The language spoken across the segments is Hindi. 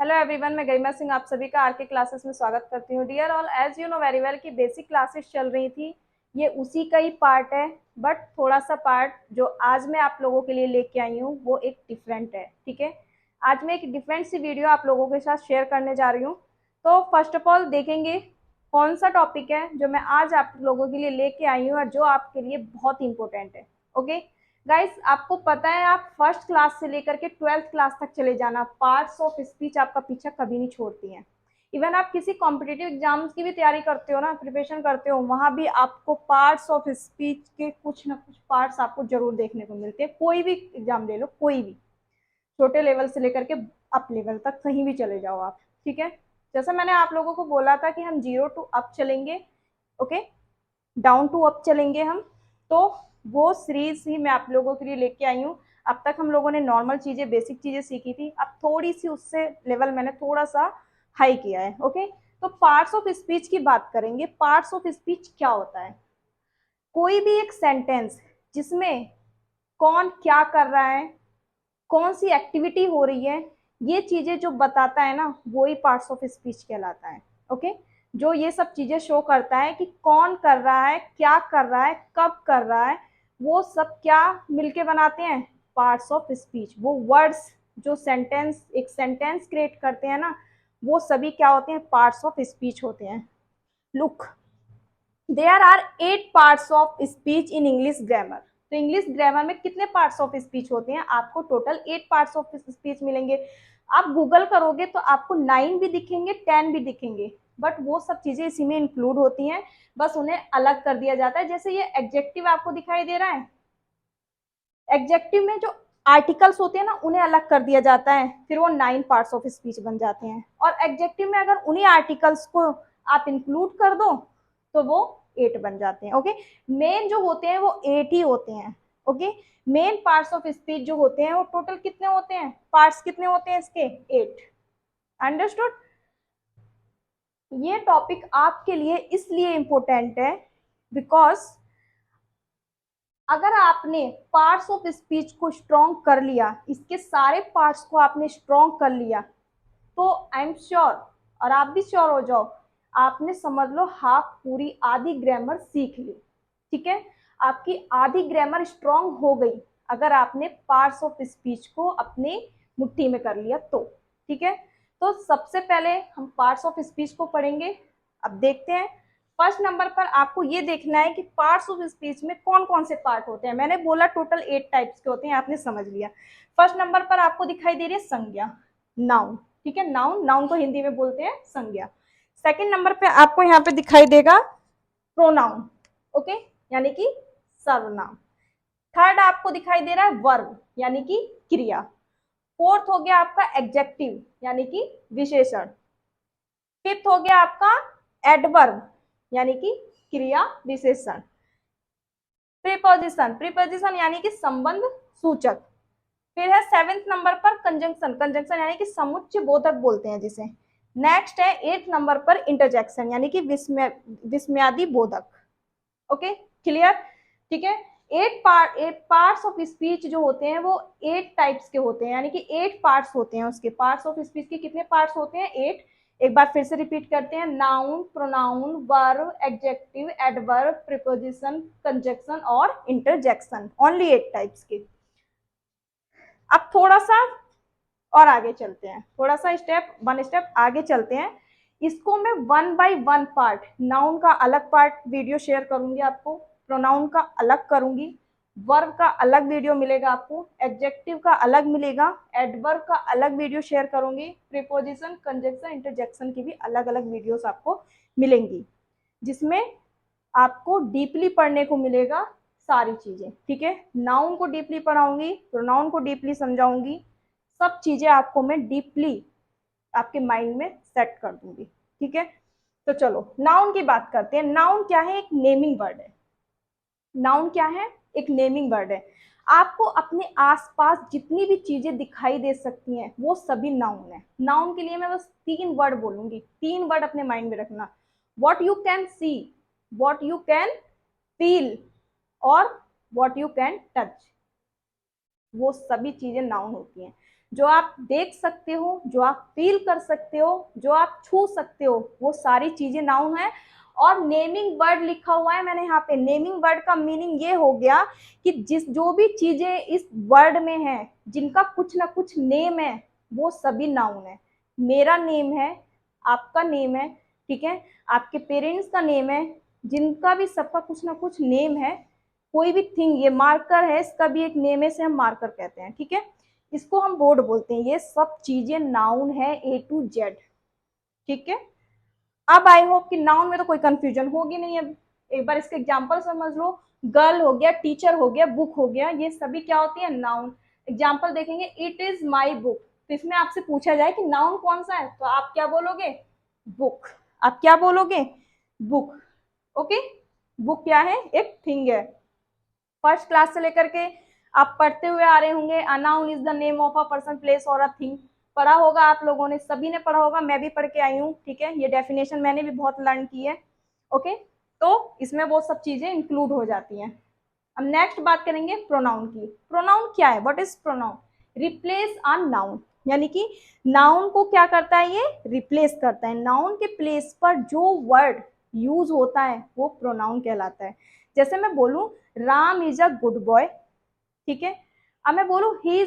हेलो एवरीवन, मैं गरिमा सिंह आप सभी का आर के क्लासेस में स्वागत करती हूँ। Dear all, as you know very well कि बेसिक क्लासेस चल रही थी, ये उसी का ही पार्ट है। बट थोड़ा सा पार्ट जो आज मैं आप लोगों के लिए लेके आई हूँ वो एक डिफरेंट है। ठीक है, आज मैं एक डिफरेंट सी वीडियो आप लोगों के साथ शेयर करने जा रही हूँ। तो फर्स्ट ऑफ ऑल देखेंगे कौन सा टॉपिक है जो मैं आज आप लोगों के लिए लेके आई हूँ और जो आपके लिए बहुत इंपॉर्टेंट है। ओके गाइस, आपको पता है आप फर्स्ट क्लास से लेकर के 12th क्लास तक चले जाना, पार्ट्स ऑफ स्पीच आपका पीछा कभी नहीं छोड़ती हैं। इवन आप किसी कॉम्पिटिटिव एग्जाम्स की भी तैयारी करते हो ना, प्रिपरेशन करते हो, वहां भी आपको पार्ट्स ऑफ स्पीच के कुछ ना कुछ पार्ट्स आपको जरूर देखने को मिलते हैं। कोई भी एग्जाम ले लो, कोई भी, छोटे लेवल से लेकर के अप लेवल तक कहीं भी चले जाओ आप। ठीक है, जैसा मैंने आप लोगों को बोला था कि हम 0 to अप चलेंगे, ओके, डाउन टू अप चलेंगे हम। तो वो सीरीज ही मैं आप लोगों के लिए लेके आई हूँ। अब तक हम लोगों ने नॉर्मल चीजें, बेसिक चीजें सीखी थी, अब थोड़ी सी उससे लेवल मैंने थोड़ा सा हाई किया है। ओके, तो पार्ट्स ऑफ स्पीच की बात करेंगे। पार्ट्स ऑफ स्पीच क्या होता है? कोई भी एक सेंटेंस जिसमें कौन क्या कर रहा है, कौन सी एक्टिविटी हो रही है, ये चीजें जो बताता है ना, वो ही पार्ट्स ऑफ स्पीच कहलाता है। ओके, जो ये सब चीजें शो करता है कि कौन कर रहा है, क्या कर रहा है, कब कर रहा है, वो सब क्या मिलके बनाते हैं? Parts of speech. वो वर्ड्स जो सेंटेंस, एक सेंटेंस क्रिएट करते हैं ना, वो सभी क्या होते हैं? पार्ट्स ऑफ स्पीच होते हैं। Look, there are 8 parts of speech in English grammar. तो इंग्लिश ग्रामर में कितने पार्ट्स ऑफ स्पीच होते हैं? आपको टोटल 8 पार्ट्स ऑफ स्पीच मिलेंगे। आप गूगल करोगे तो आपको 9 भी दिखेंगे, 10 भी दिखेंगे, बट वो सब चीजें इसी में इंक्लूड होती हैं, बस उन्हें अलग कर दिया जाता है। जैसे ये एडजेक्टिव आपको दिखाई दे रहा है, एडजेक्टिव में जो आर्टिकल्स होते हैं ना, उन्हें अलग कर दिया जाता है, फिर वो 9 पार्ट्स ऑफ स्पीच बन जाते हैं। और एडजेक्टिव में अगर उन्हीं आर्टिकल्स को आप इंक्लूड कर दो तो वो 8 बन जाते हैं। ओके, मेन जो होते हैं वो 8 ही होते हैं। Okay, main parts of speech जो होते हैं वो टोटल कितने होते हैं? पार्ट्स कितने होते हैं इसके? 8। अंडरस्टूड? ये टॉपिक आपके लिए इसलिए इंपॉर्टेंट है बिकॉज अगर आपने पार्ट्स ऑफ स्पीच को स्ट्रॉन्ग कर लिया, इसके सारे पार्ट्स को आपने स्ट्रॉन्ग कर लिया, तो आई एम श्योर, और आप भी श्योर हो जाओ, आपने समझ लो हाफ, पूरी आधी ग्रामर सीख ली। ठीक है, आपकी आधी ग्रामर स्ट्रॉन्ग हो गई अगर आपने पार्ट्स ऑफ स्पीच को अपने मुट्ठी में कर लिया तो। ठीक है, तो सबसे पहले हम पार्ट्स ऑफ स्पीच को पढ़ेंगे। अब देखते हैं, फर्स्ट नंबर पर आपको ये देखना है कि पार्ट्स ऑफ स्पीच में कौन कौन से पार्ट होते हैं। मैंने बोला टोटल 8 टाइप्स के होते हैं, आपने समझ लिया। फर्स्ट नंबर पर आपको दिखाई दे रही है संज्ञा, नाउन। ठीक है, नाउन, नाउन को हिंदी में बोलते हैं संज्ञा। सेकंड नंबर पे आपको यहाँ पे दिखाई देगा प्रोनाउन, ओके, यानी कि सर्वनाम। थर्ड आपको दिखाई दे रहा है वर्ब, यानी कि क्रिया। फोर्थ हो गया आपका एडजेक्टिव, यानी कि विशेषण। फिफ्थ हो गया आपका एडवर्ब, यानी कि क्रिया विशेषण। प्रीपोजिशन, प्रीपोजिशन यानी कि संबंध सूचक। फिर है सेवेंथ नंबर पर कंजंक्शन, कंजंक्शन यानी कि समुच्चय बोधक बोलते हैं जिसे। नेक्स्ट है एट्थ नंबर पर इंटरजेक्शन, यानी कि विस्मयादि बोधक। Okay, clear? ठीक है, 8 पार्ट्स ऑफ स्पीच जो होते हैं वो 8 टाइप्स के होते हैं, यानी कि 8 पार्ट्स होते हैं उसके। पार्ट्स ऑफ स्पीच के कितने पार्ट्स होते हैं? 8। एक बार फिर से रिपीट करते हैं, noun, pronoun, verb, adjective, adverb, preposition, conjunction और इंटरजेक्शन। ओनली 8 टाइप्स के। अब थोड़ा सा और आगे चलते हैं, थोड़ा सा स्टेप आगे चलते हैं। इसको मैं 1 by 1 पार्ट, नाउन का अलग पार्ट वीडियो शेयर करूंगी आपको, प्रोनाउन का अलग करूंगी, वर्ब का अलग वीडियो मिलेगा आपको, एडजेक्टिव का अलग मिलेगा, एडवर्ब का अलग वीडियो शेयर करूंगी, प्रीपोजिशन, कंजक्शन, इंटरजेक्शन की भी अलग अलग वीडियोस आपको मिलेंगी, जिसमें आपको डीपली पढ़ने को मिलेगा सारी चीजें। ठीक है, नाउन को डीपली पढ़ाऊंगी, प्रोनाउन को डीपली समझाऊंगी, सब चीजें आपको मैं डीपली आपके माइंड में सेट कर दूंगी। ठीक है, तो चलो नाउन की बात करते हैं। नाउन क्या है? एक नेमिंग वर्ड है। नाउन क्या है? एक नेमिंग वर्ड है। आपको अपने आसपास जितनी भी चीजें दिखाई दे सकती हैं वो सभी नाउन है। नाउन के लिए मैं बस 3 वर्ड बोलूंगी, 3 वर्ड अपने माइंड में रखना। What you can see, what you can feel और वॉट यू कैन टच, वो सभी चीजें नाउन होती हैं। जो आप देख सकते हो, जो आप फील कर सकते हो, जो आप छू सकते हो, वो सारी चीजें नाउन है। और नेमिंग वर्ड लिखा हुआ है मैंने यहाँ पे। नेमिंग वर्ड का मीनिंग ये हो गया कि जो भी चीजें इस वर्ड में है, जिनका कुछ ना कुछ नेम है, वो सभी नाउन है। मेरा नेम है, आपका नेम है, ठीक है, आपके पेरेंट्स का नेम है, जिनका भी सबका कुछ ना कुछ नेम है। कोई भी थिंग, ये मार्कर है, इसका भी एक नेम है, इसे हम मार्कर कहते हैं, ठीक है, इसको हम बोर्ड बोलते हैं। ये सब चीजें नाउन है A to Z, ठीक है। अब आई होप कि नाउन में तो कोई कंफ्यूजन होगी नहीं। अब एक बार इसके एग्जांपल समझ लो। गर्ल हो गया, टीचर हो गया, बुक हो गया, ये सभी क्या होती है? नाउन। एग्जांपल देखेंगे, इट इज माई बुक। तो इसमें आपसे पूछा जाए कि नाउन कौन सा है, तो आप क्या बोलोगे? बुक। आप क्या बोलोगे? बुक। ओके, बुक क्या है? एक थिंग है। फर्स्ट क्लास से लेकर के आप पढ़ते हुए आ रहे होंगे, a noun is the name of a person, place और अ थिंग। पढ़ा होगा आप लोगों ने, सभी ने पढ़ा होगा, मैं भी पढ़ के आई हूँ, ठीक है। ये डेफिनेशन मैंने भी बहुत लर्न की है। ओके, तो इसमें वो सब चीजें इंक्लूड हो जाती हैं। अब नेक्स्ट बात करेंगे प्रोनाउन की। प्रोनाउन क्या है? What is pronoun? Replace a noun, यानी कि नाउन को क्या करता है? ये रिप्लेस करता है। नाउन के प्लेस पर जो वर्ड यूज होता है वो प्रोनाउन कहलाता है। जैसे मैं बोलूं Ram is a good boy, ठीक है। अब मैं बोलूं he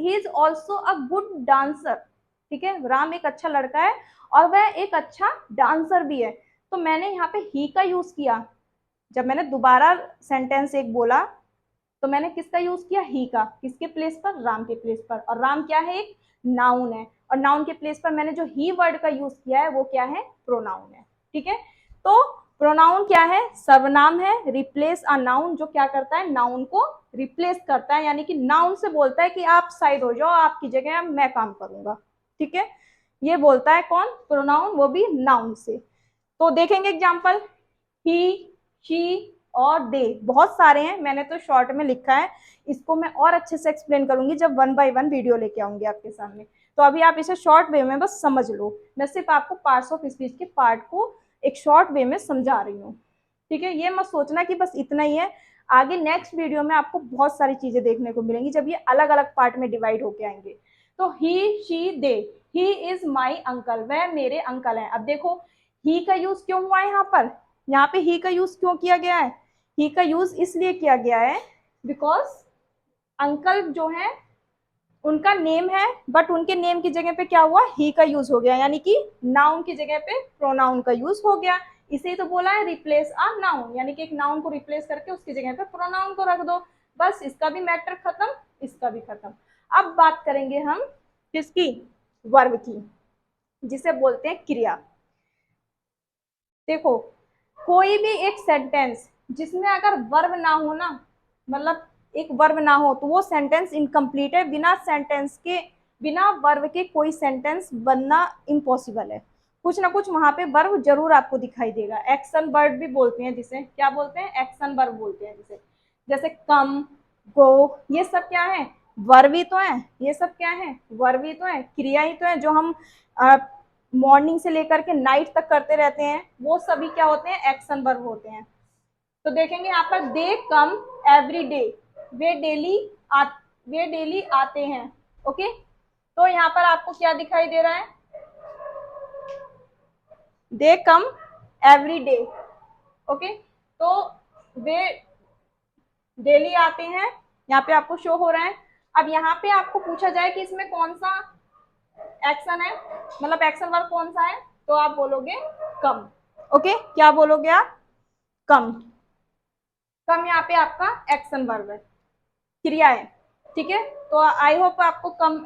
is also a good dancer, ठीक है। राम एक अच्छा लड़का है और वह एक अच्छा डांसर भी है। तो मैंने यहाँ पे ही का यूज किया। जब मैंने दोबारा सेंटेंस एक बोला तो मैंने किसका यूज किया? ही का। किसके प्लेस पर? राम के प्लेस पर। और राम क्या है? एक नाउन है। और नाउन के प्लेस पर मैंने जो ही वर्ड का यूज किया है वो क्या है? प्रोनाउन है, ठीक है। तो प्रोनाउन क्या है? सर्वनाम है। रिप्लेस अ नाउन, जो क्या करता है? नाउन को रिप्लेस करता है, यानी कि नाउन से बोलता है कि आप साइड हो जाओ, आपकी जगह मैं काम करूंगा, ठीक है। ये बोलता है कौन? प्रोनाउन, वो भी नाउन से। तो देखेंगे एग्जाम्पल, ही, शी और दे। बहुत सारे हैं, मैंने तो शॉर्ट में लिखा है। इसको मैं और अच्छे से एक्सप्लेन करूंगी जब 1 बाय 1 वीडियो लेके आऊंगी आपके सामने। तो अभी आप इसे शॉर्ट वे में बस समझ लो। मैं सिर्फ आपको पार्ट्स ऑफ स्पीच के पार्ट को एक शॉर्ट वे में समझा रही हूँ, ठीक है। ये मत सोचना कि बस इतना ही है। आगे नेक्स्ट वीडियो में आपको बहुत सारी चीजें देखने को मिलेंगी जब ये अलग अलग पार्ट में डिवाइड होके आएंगे। तो he, she, they. He is my uncle, वह मेरे अंकल हैं। अब देखो ही का यूज क्यों हुआ है यहाँ पर? यहाँ पे ही का यूज क्यों किया गया है? ही का यूज इसलिए किया गया है बिकॉज अंकल जो है उनका नेम है, बट उनके नेम की जगह पे क्या हुआ? ही का यूज हो गया, यानी कि नाउन की जगह पे प्रोनाउन का यूज हो गया। इसे तो बोला है रिप्लेस अ नाउन, यानी कि एक नाउन को रिप्लेस करके उसकी जगह पे प्रोनाउन को रख दो। बस इसका भी मैटर खत्म, इसका भी खत्म। अब बात करेंगे हम किसकी? वर्ब की, जिसे बोलते हैं क्रिया। देखो कोई भी एक सेंटेंस जिसमें अगर वर्ब ना हो ना, मतलब एक वर्ब ना हो, तो वो सेंटेंस इनकम्प्लीट है। बिना सेंटेंस के, बिना वर्ब के कोई सेंटेंस बनना इम्पॉसिबल है। कुछ ना कुछ वहां पे वर्ब जरूर आपको दिखाई देगा। एक्शन वर्ब भी बोलते हैं जिसे, क्या बोलते हैं? एक्शन वर्ब बोलते हैं जिसे। जैसे कम, गो, ये सब क्या है? वर्ब ही तो है। ये सब क्या है? वर्ब ही तो है, क्रिया ही तो है। जो हम मॉर्निंग से लेकर के नाइट तक करते रहते हैं, वो सभी क्या होते हैं? एक्शन वर्ब होते हैं। तो देखेंगे यहाँ पर, दे कम एवरी डे, वे डेली आ, वे डेली आते हैं। ओके, तो यहाँ पर आपको क्या दिखाई दे रहा है? दे कम एवरी डे। ओके, तो वे डेली आते हैं, यहाँ पे आपको शो हो रहा है। अब यहाँ पे आपको पूछा जाए कि इसमें कौन सा एक्शन है, मतलब एक्शन वर्ब कौन सा है, तो आप बोलोगे कम। ओके, क्या बोलोगे आप? कम। कम यहाँ पे आपका एक्शन वर्ब है, क्रिया है, ठीक है। तो आई होप आपको कम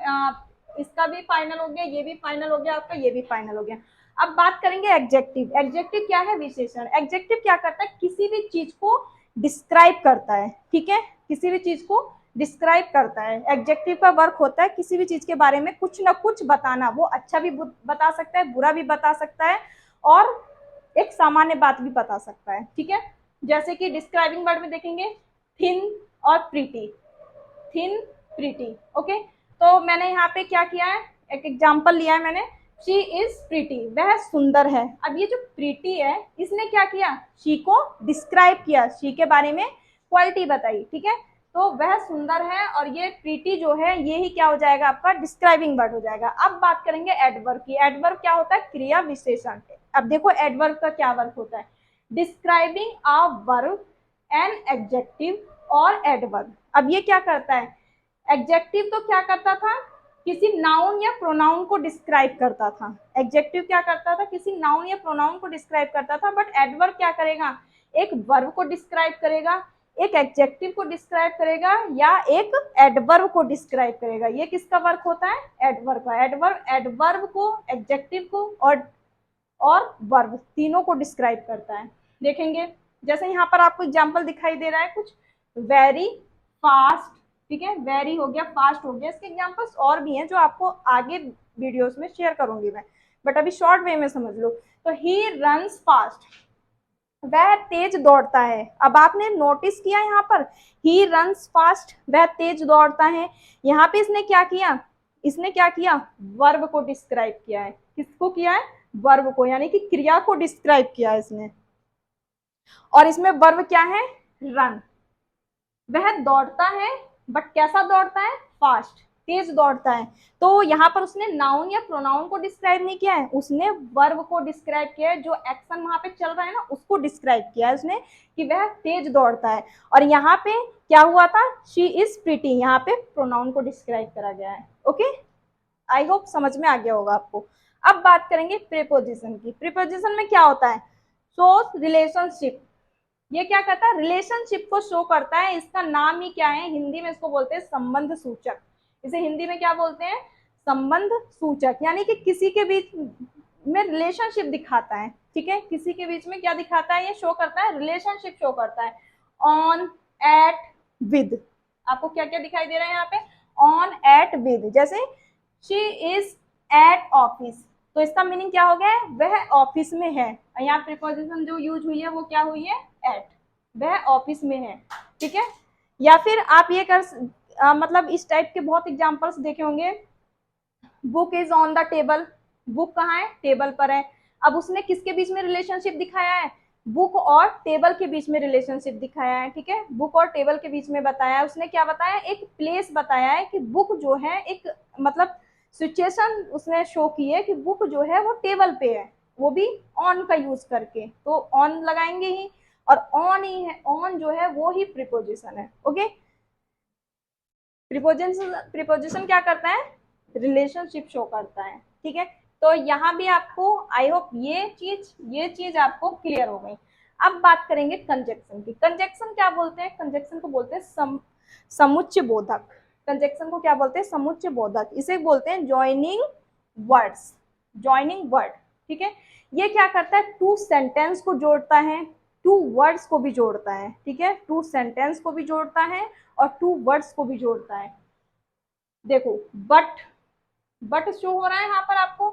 इसका भी फाइनल हो गया, ये भी फाइनल हो गया आपका, ये भी फाइनल हो गया। अब बात करेंगे एडजेक्टिव। एडजेक्टिव क्या है? विशेषण। एडजेक्टिव क्या करता है? किसी भी चीज को डिस्क्राइब करता है, ठीक है। किसी भी चीज को डिस्क्राइब करता है। एडजेक्टिव का वर्क होता है किसी भी चीज के बारे में कुछ ना कुछ बताना। वो अच्छा भी बता सकता है, बुरा भी बता सकता है, और एक सामान्य बात भी बता सकता है, ठीक है। जैसे कि डिस्क्राइबिंग वर्ड में देखेंगे थिन और प्रीटी। Thin, pretty. ओके, तो मैंने यहाँ पे क्या किया है? एक एग्जाम्पल लिया है मैंने। शी इज प्रीटी, वह सुंदर है। अब ये जो प्रीटी है, इसने क्या किया? शी को डिस्क्राइब किया, शी के बारे में क्वालिटी बताई, ठीक है। तो वह सुंदर है, और ये प्रीटी जो है ये ही क्या हो जाएगा आपका डिस्क्राइबिंग वर्ड हो जाएगा। अब बात करेंगे एडवर्ब की। एडवर्ब क्या होता है? क्रिया विशेषण। अब देखो एडवर्ब का क्या वर्क होता है, describing a verb, an adjective और एडवर्ब। अब ये क्या करता है, एडजेक्टिव तो क्या करता था, किसी नाउन या प्रोनाउन को डिस्क्राइब करता था। एडजेक्टिव क्या करता था, किसी नाउन या प्रोनाउन को डिस्क्राइब करता था, बट एडवर्ब क्या करेगा, एक वर्ब को डिस्क्राइब करेगा, एक एडजेक्टिव को डिस्क्राइब करेगा, या एक एडवर्ब को डिस्क्राइब करेगा। ये किसका वर्क होता है? एडवर्ब का। एडवर्ब को, एडजेक्टिव को और वर्ब तीनों को डिस्क्राइब करता है। देखेंगे जैसे यहाँ पर आपको एग्जाम्पल दिखाई दे रहा है कुछ, वेरी फास्ट, ठीक है, वेरी हो गया, फास्ट हो गया। इसके एग्जाम्पल्स और भी हैं जो आपको आगे वीडियोस में शेयर करूंगी मैं, बट अभी शॉर्ट वे में समझ लो। तो ही रन्स फास्ट, वह तेज दौड़ता है। अब आपने नोटिस किया यहाँ पर, ही रन्स फास्ट, वह तेज दौड़ता है। यहाँ पे इसने क्या किया, इसने क्या किया, वर्ब को डिस्क्राइब किया है। किसको किया है? वर्ब को, यानी कि क्रिया को डिस्क्राइब किया है इसने। और इसमें वर्ब क्या है? रन। वह दौड़ता है, बट कैसा दौड़ता है? फास्ट, तेज दौड़ता है। तो यहाँ पर उसने नाउन या प्रोनाउन को डिस्क्राइब नहीं किया है, उसने वर्ब को डिस्क्राइब किया है। जो एक्शन वहां पे चल रहा है ना, उसको डिस्क्राइब किया है उसने कि वह तेज दौड़ता है। और यहाँ पे क्या हुआ था, शी इज प्रिटी, यहाँ पे प्रोनाउन को डिस्क्राइब करा गया है। ओके, आई होप समझ में आ गया होगा आपको। अब बात करेंगे प्रीपोजिशन की। प्रीपोजिशन में क्या होता है, शोज रिलेशनशिप। ये क्या करता है, रिलेशनशिप को शो करता है। इसका नाम ही क्या है, हिंदी में इसको बोलते हैं संबंध सूचक। इसे हिंदी में क्या बोलते हैं? संबंध सूचक। यानी कि किसी के बीच में रिलेशनशिप दिखाता है, ठीक है, किसी के बीच में क्या दिखाता है, ये शो करता है, रिलेशनशिप शो करता है। On, at, with. आपको क्या क्या दिखाई दे रहा है यहाँ पे, ऑन, एट, विद। जैसे शी इज एट ऑफिस, तो इसका मीनिंग क्या हो गया है, वह ऑफिस में है। यहाँ प्रीपोजिशन जो यूज हुई है वो क्या हुई है, एट, वह ऑफिस में है, ठीक है। या फिर आप ये मतलब इस टाइप के बहुत एग्जांपल्स देखे होंगे, book is on the table, book कहाँ है, टेबल पर है। अब उसने किसके बीच में रिलेशनशिप दिखाया है, बुक और टेबल के बीच में रिलेशनशिप दिखाया है, ठीक है, बुक और टेबल के बीच में बताया है। उसने क्या बताया, एक प्लेस बताया है कि बुक जो है, एक मतलब सिचुएशन उसने शो की है कि बुक जो है वो टेबल पे है, वो भी ऑन का यूज करके, तो ऑन लगाएंगे ही, और ऑन ही है, ऑन जो है वो ही प्रीपोजिशन है। ओके, प्रीपोजिशन क्या करता है, रिलेशनशिप शो करता है, ठीक है। तो यहाँ भी आपको आई होप ये चीज आपको क्लियर हो गई। अब बात करेंगे कंजक्शन की। कंजक्शन क्या बोलते हैं, कंजक्शन को बोलते हैं समुच्चय बोधक। कंजक्शन को क्या बोलते हैं, समुच्चय बोधक। इसे बोलते हैं ज्वाइनिंग वर्ड्स, ज्वाइनिंग वर्ड, ठीक है। ये क्या करता है, टू सेंटेंस को जोड़ता है, टू वर्ड्स को भी जोड़ता है, ठीक है, टू सेंटेंस को भी जोड़ता है और टू वर्ड्स को भी जोड़ता है। देखो बट शो हो रहा है यहाँ पर आपको,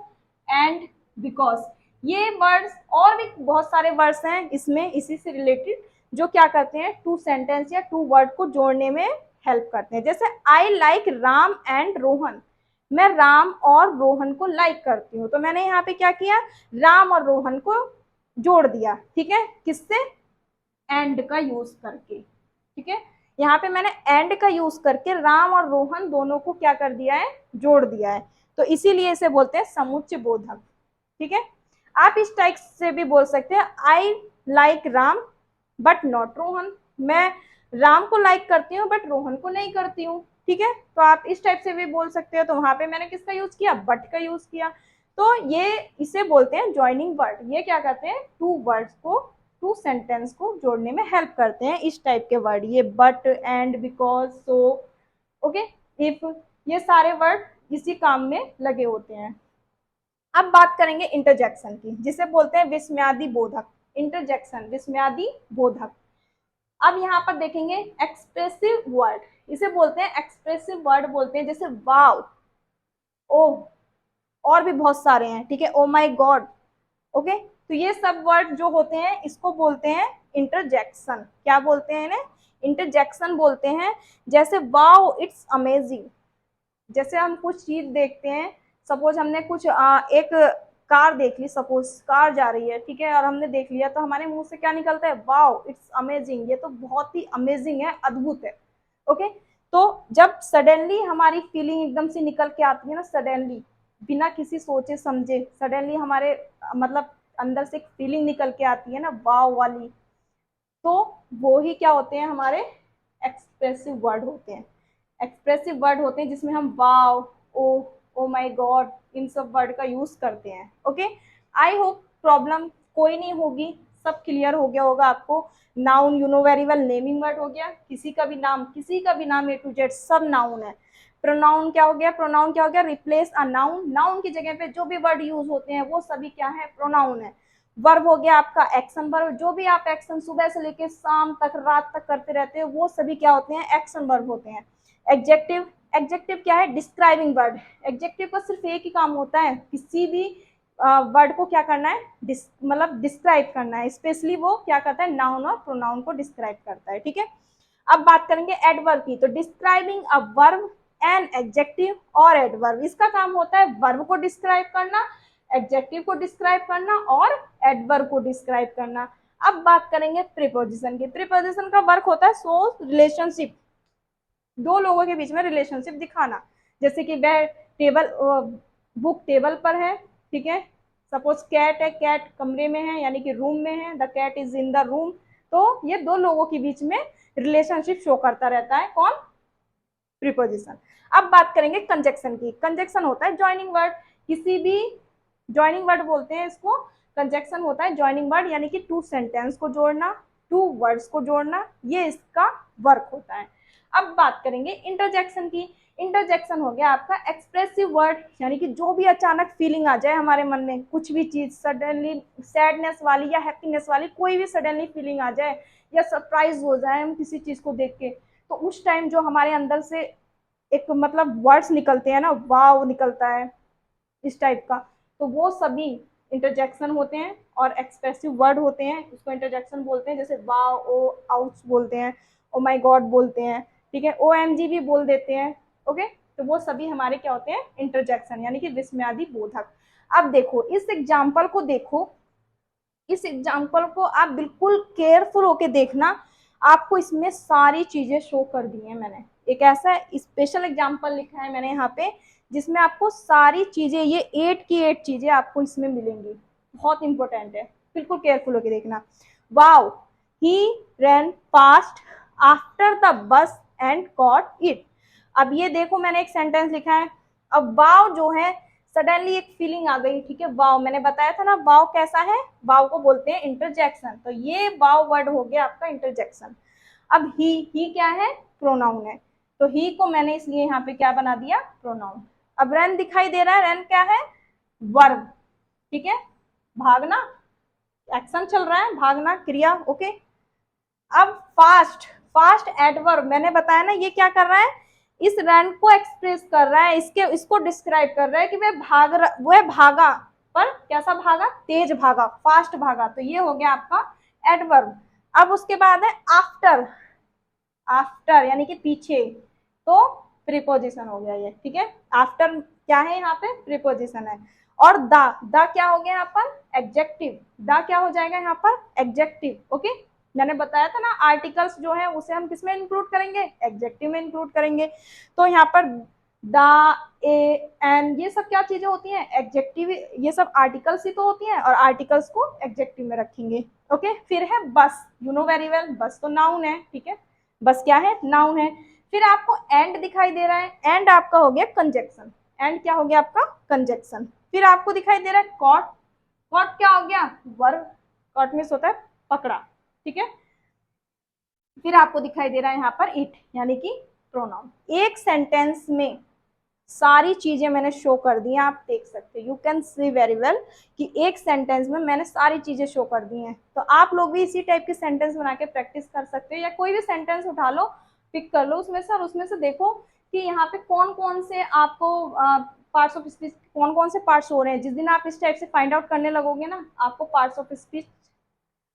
एंड, बिकॉज, ये वर्ड्स और भी बहुत सारे वर्ड्स हैं इसमें इसी से रिलेटेड, जो क्या करते हैं, टू सेंटेंस या टू वर्ड को जोड़ने में हेल्प करते हैं। जैसे I like Ram and Rohan, मैं राम और रोहन को लाइक करती हूँ, तो मैंने यहाँ पे क्या किया, राम और रोहन को जोड़ दिया, ठीक है, किससे, एंड का यूज करके, ठीक है। यहाँ पे मैंने एंड का यूज करके राम और रोहन दोनों को क्या कर दिया है, जोड़ दिया है, तो इसीलिए इसे बोलते हैं समुच्चय बोधक, ठीक है। आप इस टाइप से भी बोल सकते हैं, I like Ram but not Rohan, मैं राम को लाइक करती हूँ बट रोहन को नहीं करती हूँ, ठीक है। तो आप इस टाइप से भी बोल सकते हो, तो वहां पे मैंने किसका यूज किया, बट का यूज किया। तो ये इसे बोलते हैं ज्वाइनिंग वर्ड। ये क्या करते हैं, टू वर्ड्स को, टू सेंटेंस को जोड़ने में हेल्प करते हैं, इस टाइप के वर्ड, ये but, and, because, so, okay, if, ये सारे वर्ड इसी काम में लगे होते हैं। अब बात करेंगे इंटरजेक्शन की, जिसे बोलते हैं विस्मयादि बोधक। इंटरजेक्शन, विस्मयादि बोधक। अब यहाँ पर देखेंगे एक्सप्रेसिव वर्ड, इसे बोलते हैं एक्सप्रेसिव वर्ड बोलते हैं, जैसे वाव, ओ, और भी बहुत सारे हैं, ठीक है, ओ माई गॉड, ओके। तो ये सब वर्ड जो होते हैं इसको बोलते हैं इंटरजेक्शन। क्या बोलते हैं इन्हें, इंटरजेक्शन बोलते हैं। जैसे वाओ इट्स अमेजिंग, जैसे हम कुछ चीज देखते हैं, सपोज हमने कुछ एक कार देख ली, सपोज कार जा रही है, ठीक है, और हमने देख लिया, तो हमारे मुंह से क्या निकलता है, वाओ इट्स अमेजिंग, ये तो बहुत ही अमेजिंग है, अद्भुत है। ओके, तो जब सडनली हमारी फीलिंग एकदम से निकल के आती है ना, सडनली बिना किसी सोचे समझे सडनली हमारे मतलब अंदर से एक फीलिंग निकल के आती है ना वाव वाली, तो वो ही क्या होते हैं, हमारे एक्सप्रेसिव वर्ड होते हैं। एक्सप्रेसिव वर्ड होते हैं जिसमें हम वाव, ओ माय गॉड, इन सब वर्ड का यूज करते हैं। ओके, आई होप प्रॉब्लम कोई नहीं होगी, सब क्लियर हो गया होगा आपको। Noun you know very well, naming word हो गया, किसी का भी नाम, किसी का भी नाम ए टू जेड सब नाउन है। प्रोनाउन क्या हो गया, प्रोनाउन क्या हो गया, रिप्लेस अ नाउन, नाउन की जगह पे जो भी वर्ड यूज होते हैं वो सभी क्या है, प्रोनाउन है। वर्ब हो गया आपका एक्शन वर्ब, जो भी आप एक्शन सुबह से लेकर शाम तक रात तक करते रहते हो वो सभी क्या होते हैं, एक्शन वर्ब होते हैं। एडजेक्टिव, एडजेक्टिव क्या है, डिस्क्राइबिंग वर्ड। एडजेक्टिव का सिर्फ एक ही काम होता है, किसी भी वर्ड को क्या करना है, मतलब डिस्क्राइब करना है, स्पेशली वो क्या करता है, नाउन और प्रोनाउन को डिस्क्राइब करता है। ठीक है, अब बात करेंगे एडवर्ब की, तो describing a verb an adjective और एडवर्ब, इसका काम होता है वर्ब को डिस्क्राइब करना, एडजेक्टिव को डिस्क्राइब करना और एडवर्ब को डिस्क्राइब करना। अब बात करेंगे प्रीपोजिशन की, प्रीपोजिशन का वर्क होता है शो रिलेशनशिप, दो लोगों के बीच में रिलेशनशिप दिखाना। जैसे कि वह टेबल, बुक टेबल पर है, ठीक है, सपोज कैट है, कैट कमरे में है यानी कि रूम में है, the cat is in the room, तो ये दो लोगों के बीच में रिलेशनशिप शो करता रहता है, कौन, प्रीपोजिशन। अब बात करेंगे कंजक्शन की, कंजक्शन होता है ज्वाइनिंग वर्ड, किसी भी ज्वाइनिंग वर्ड बोलते हैं इसको, कंजक्शन होता है ज्वाइनिंग वर्ड यानी कि टू सेंटेंस को जोड़ना, टू वर्ड्स को जोड़ना, ये इसका वर्क होता है। अब बात करेंगे इंटरजेक्शन की, इंटरजेक्शन हो गया आपका एक्सप्रेसिव वर्ड, यानी कि जो भी अचानक फीलिंग आ जाए हमारे मन में, कुछ भी चीज सडनली सैडनेस वाली या हैप्पीनेस वाली कोई भी सडनली फीलिंग आ जाए या सरप्राइज हो जाए हम किसी चीज को देख के, तो उस टाइम जो हमारे अंदर से एक मतलब वर्ड्स निकलते हैं ना, वाव निकलता है इस टाइप का, तो वो सभी इंटरजेक्शन होते हैं और एक्सप्रेसिव वर्ड होते हैं, उसको इंटरजेक्शन बोलते हैं। जैसे वाव, ओ आउट्स बोलते हैं, ओ माई गॉड बोलते हैं, ठीक है, ओ एम जी भी बोल देते हैं। ओके, तो वो सभी हमारे क्या होते हैं, इंटरजेक्शन यानी कि विस्मयादि बोधक। अब देखो इस एग्जाम्पल को, देखो इस एग्जाम्पल को आप बिल्कुल केयरफुल होके देखना, आपको इसमें सारी चीजें शो कर दी हैं मैंने, एक ऐसा स्पेशल एग्जाम्पल लिखा है मैंने यहाँ पे जिसमें आपको सारी चीजें, ये 8 की 8 चीजें आपको इसमें मिलेंगी, बहुत इंपॉर्टेंट है, बिल्कुल केयरफुल होके देखना। Wow, he ran fast after the bus and caught it. अब ये देखो मैंने एक सेंटेंस लिखा है, अब वाव जो है सडनली एक फीलिंग आ गई, ठीक है, वाव मैंने बताया था ना, वाव कैसा है, वाव को बोलते हैं इंटरजेक्शन, तो ये वाव वर्ड हो गया आपका इंटरजेक्शन। अब ही क्या है, प्रोनाउन है, तो ही को मैंने इसलिए यहाँ पे क्या बना दिया, प्रोनाउन। अब रन दिखाई दे रहा है, रन क्या है, वर्ब, ठीक है, भागना, एक्शन चल रहा है, भागना क्रिया। ओके, अब फास्ट, फास्ट एडवर्ब मैंने बताया ना, ये क्या कर रहा है, इस रन को एक्सप्रेस कर रहा है, इसके इसको डिस्क्राइब कर रहा है कि वह भागा, पर कैसा भागा, तेज भागा, फास्ट भागा, तो ये हो गया आपका एडवर्ब। अब उसके बाद है आफ्टर, आफ्टर यानी कि पीछे, तो प्रीपोजिशन हो गया ये, ठीक है, आफ्टर क्या है यहाँ पे, प्रीपोजिशन है। और द क्या हो गया यहाँ पर, एडजेक्टिव, द क्या हो जाएगा यहाँ पर, एडजेक्टिव। ओके, मैंने बताया था ना आर्टिकल्स जो है उसे हम किसमें इंक्लूड करेंगे, एडजेक्टिव में इंक्लूड करेंगे, तो यहाँ पर द, ए, एन, ये सब क्या चीजें होती हैं, एडजेक्टिव, ये सब आर्टिकल्स ही तो होती हैं, और आर्टिकल्स को एडजेक्टिव में रखेंगे। ओके, फिर है बस, यू नो वेरी वेल, बस तो नाउन है, ठीक है, बस क्या है, नाउन है। फिर आपको एंड दिखाई दे रहा है, एंड आपका हो गया कंजक्शन, एंड क्या हो गया आपका, कंजक्शन। फिर आपको दिखाई दे रहा है कॉट, कॉट क्या हो गया, वर्ब, कॉट मीन्स होता है पकड़ा, ठीक है। फिर आपको दिखाई दे रहा है यहाँ पर इट यानी कि प्रोनाउन। एक सेंटेंस में सारी चीजें मैंने शो कर दी हैं, आप देख सकते हैं, you can see very well कि एक सेंटेंस में मैंने सारी चीजें शो कर दी हैं। तो आप लोग भी इसी टाइप के सेंटेंस बना के प्रैक्टिस कर सकते हो, या कोई भी सेंटेंस उठा लो, पिक कर लो उसमें से, और उसमें से देखो कि यहाँ पे कौन कौन से आपको पार्ट्स ऑफ स्पीच, कौन कौन से पार्ट्स हो रहे हैं। जिस दिन आप इस टाइप से फाइंड आउट करने लगोगे ना, आपको पार्ट्स ऑफ स्पीच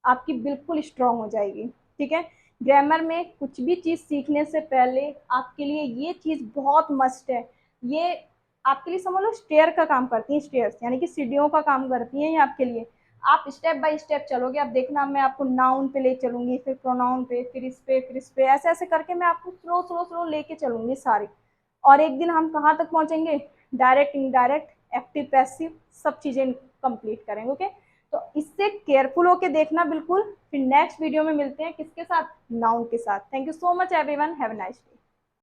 आपकी बिल्कुल स्ट्रांग हो जाएगी, ठीक है। ग्रामर में कुछ भी चीज़ सीखने से पहले आपके लिए ये चीज़ बहुत मस्ट है, ये आपके लिए समझ लो स्टेयर का काम करती है, स्टेयर्स यानी कि सीढ़ियों का काम करती है ये आपके लिए। आप स्टेप बाय स्टेप चलोगे। अब देखना मैं आपको नाउन पे ले चलूंगी, फिर प्रोनाउन पे, फिर इस पे, फिर इस पे, ऐसे ऐसे करके मैं आपको स्लो स्लो स्लो लेके चलूंगी सारी। और एक दिन हम कहाँ तक पहुंचेंगे, डायरेक्ट इनडायरेक्ट एक्टिव पैसिव सब चीजें कंप्लीट करेंगे। ओके, तो इससे केयरफुल होके देखना बिल्कुल। फिर नेक्स्ट वीडियो में मिलते हैं किसके साथ, नाउन के साथ। Thank you so much everyone, have a nice day.